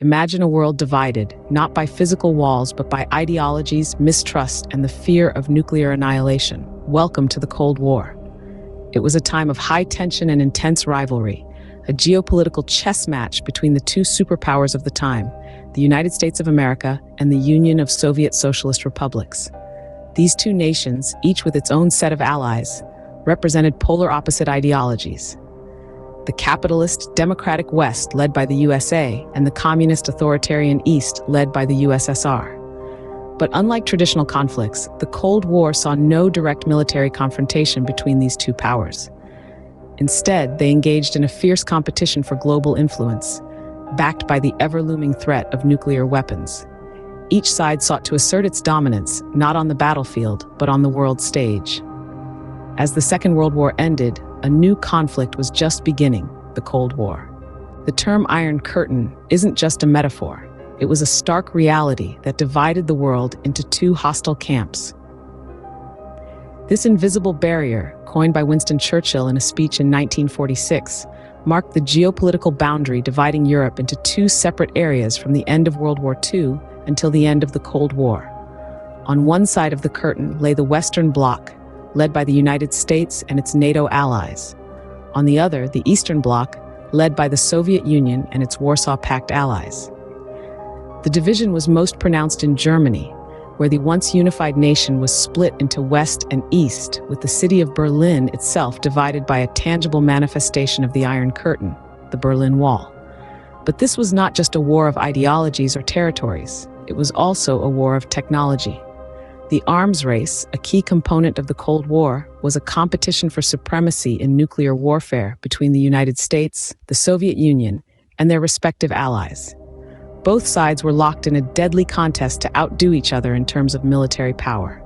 Imagine a world divided, not by physical walls, but by ideologies, mistrust, and the fear of nuclear annihilation. Welcome to the Cold War. It was a time of high tension and intense rivalry, a geopolitical chess match between the two superpowers of the time, the United States of America and the Union of Soviet Socialist Republics. These two nations, each with its own set of allies, represented polar opposite ideologies. The capitalist, democratic West, led by the USA, and the communist, authoritarian East, led by the USSR. But unlike traditional conflicts, the Cold War saw no direct military confrontation between these two powers. Instead, they engaged in a fierce competition for global influence, backed by the ever-looming threat of nuclear weapons. Each side sought to assert its dominance, not on the battlefield, but on the world stage. As the Second World War ended, a new conflict was just beginning, the Cold War. The term Iron Curtain isn't just a metaphor. It was a stark reality that divided the world into two hostile camps. This invisible barrier, coined by Winston Churchill in a speech in 1946, marked the geopolitical boundary dividing Europe into two separate areas from the end of World War II until the end of the Cold War. On one side of the curtain lay the Western Bloc, led by the United States and its NATO allies. On the other, the Eastern Bloc, led by the Soviet Union and its Warsaw Pact allies. The division was most pronounced in Germany, where the once unified nation was split into West and East, with the city of Berlin itself divided by a tangible manifestation of the Iron Curtain, the Berlin Wall. But this was not just a war of ideologies or territories. It was also a war of technology. The arms race, a key component of the Cold War, was a competition for supremacy in nuclear warfare between the United States, the Soviet Union, and their respective allies. Both sides were locked in a deadly contest to outdo each other in terms of military power.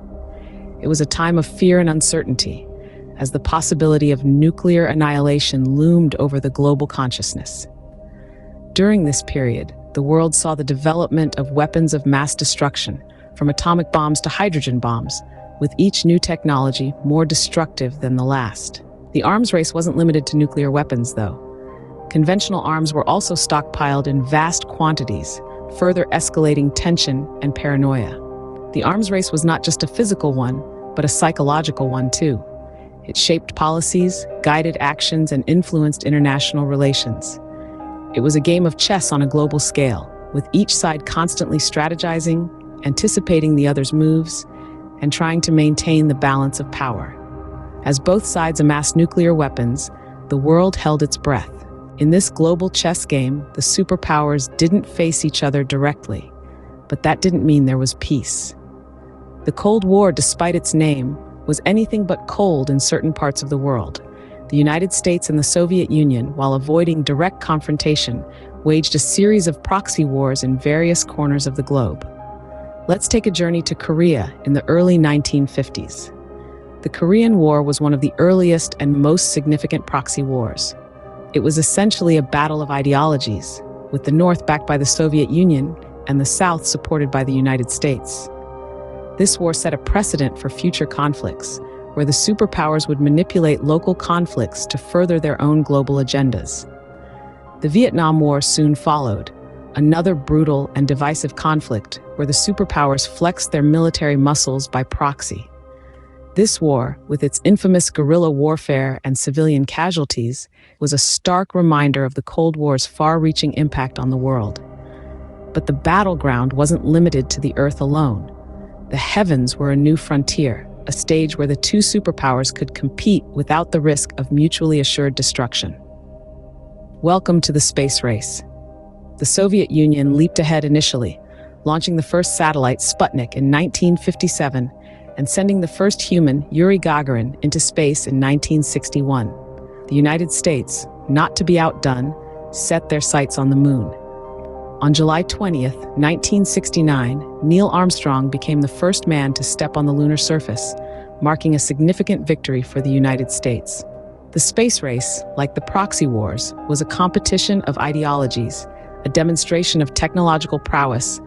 It was a time of fear and uncertainty, as the possibility of nuclear annihilation loomed over the global consciousness. During this period, the world saw the development of weapons of mass destruction, from atomic bombs to hydrogen bombs, with each new technology more destructive than the last. The arms race wasn't limited to nuclear weapons, though. Conventional arms were also stockpiled in vast quantities, further escalating tension and paranoia. The arms race was not just a physical one, but a psychological one too. It shaped policies, guided actions, and influenced international relations. It was a game of chess on a global scale, with each side constantly strategizing, anticipating the other's moves, and trying to maintain the balance of power. As both sides amassed nuclear weapons, the world held its breath. In this global chess game, the superpowers didn't face each other directly, but that didn't mean there was peace. The Cold War, despite its name, was anything but cold in certain parts of the world. The United States and the Soviet Union, while avoiding direct confrontation, waged a series of proxy wars in various corners of the globe. Let's take a journey to Korea in the early 1950s. The Korean War was one of the earliest and most significant proxy wars. It was essentially a battle of ideologies, with the North backed by the Soviet Union and the South supported by the United States. This war set a precedent for future conflicts, where the superpowers would manipulate local conflicts to further their own global agendas. The Vietnam War soon followed, another brutal and divisive conflict where the superpowers flexed their military muscles by proxy. This war, with its infamous guerrilla warfare and civilian casualties, was a stark reminder of the Cold War's far-reaching impact on the world. But the battleground wasn't limited to the Earth alone. The heavens were a new frontier, a stage where the two superpowers could compete without the risk of mutually assured destruction. Welcome to the space race. The Soviet Union leaped ahead initially, launching the first satellite, Sputnik, in 1957, and sending the first human, Yuri Gagarin, into space in 1961. The United States, not to be outdone, set their sights on the moon. On July 20th, 1969, Neil Armstrong became the first man to step on the lunar surface, marking a significant victory for the United States. The space race, like the proxy wars, was a competition of ideologies, a demonstration of technological prowess,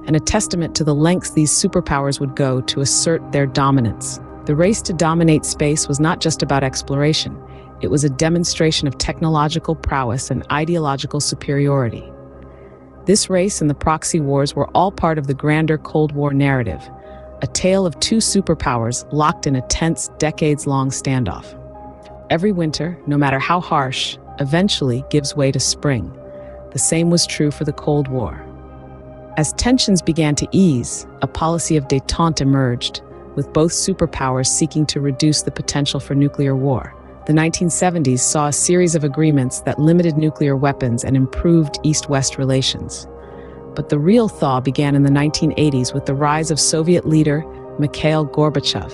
and a testament to the lengths these superpowers would go to assert their dominance. The race to dominate space was not just about exploration. It was a demonstration of technological prowess and ideological superiority. This race and the proxy wars were all part of the grander Cold War narrative, a tale of two superpowers locked in a tense, decades-long standoff. Every winter, no matter how harsh, eventually gives way to spring. The same was true for the Cold War. As tensions began to ease, a policy of détente emerged, with both superpowers seeking to reduce the potential for nuclear war. The 1970s saw a series of agreements that limited nuclear weapons and improved East-West relations. But the real thaw began in the 1980s with the rise of Soviet leader Mikhail Gorbachev.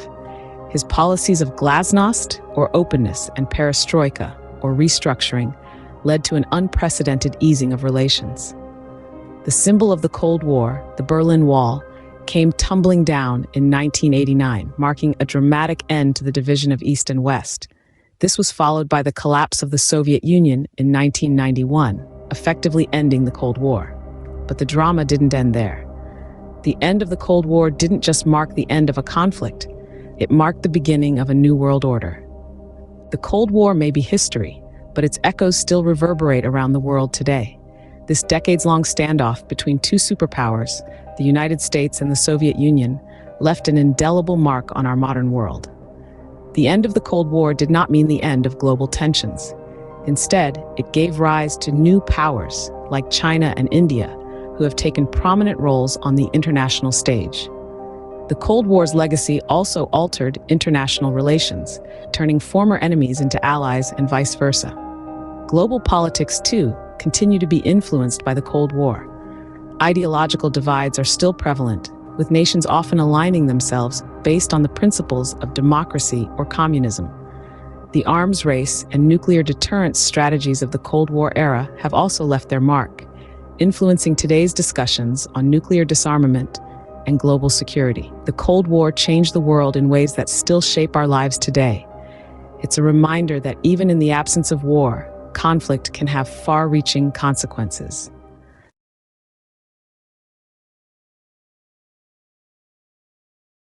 His policies of glasnost, or openness, and perestroika, or restructuring, led to an unprecedented easing of relations. The symbol of the Cold War, the Berlin Wall, came tumbling down in 1989, marking a dramatic end to the division of East and West. This was followed by the collapse of the Soviet Union in 1991, effectively ending the Cold War. But the drama didn't end there. The end of the Cold War didn't just mark the end of a conflict, it marked the beginning of a new world order. The Cold War may be history, but its echoes still reverberate around the world today. This decades-long standoff between two superpowers, the United States and the Soviet Union, left an indelible mark on our modern world. The end of the Cold War did not mean the end of global tensions. Instead, it gave rise to new powers, like China and India, who have taken prominent roles on the international stage. The Cold War's legacy also altered international relations, turning former enemies into allies and vice versa. Global politics, too, continue to be influenced by the Cold War. Ideological divides are still prevalent, with nations often aligning themselves based on the principles of democracy or communism. The arms race and nuclear deterrence strategies of the Cold War era have also left their mark, influencing today's discussions on nuclear disarmament and global security. The Cold War changed the world in ways that still shape our lives today. It's a reminder that even in the absence of war, conflict can have far-reaching consequences.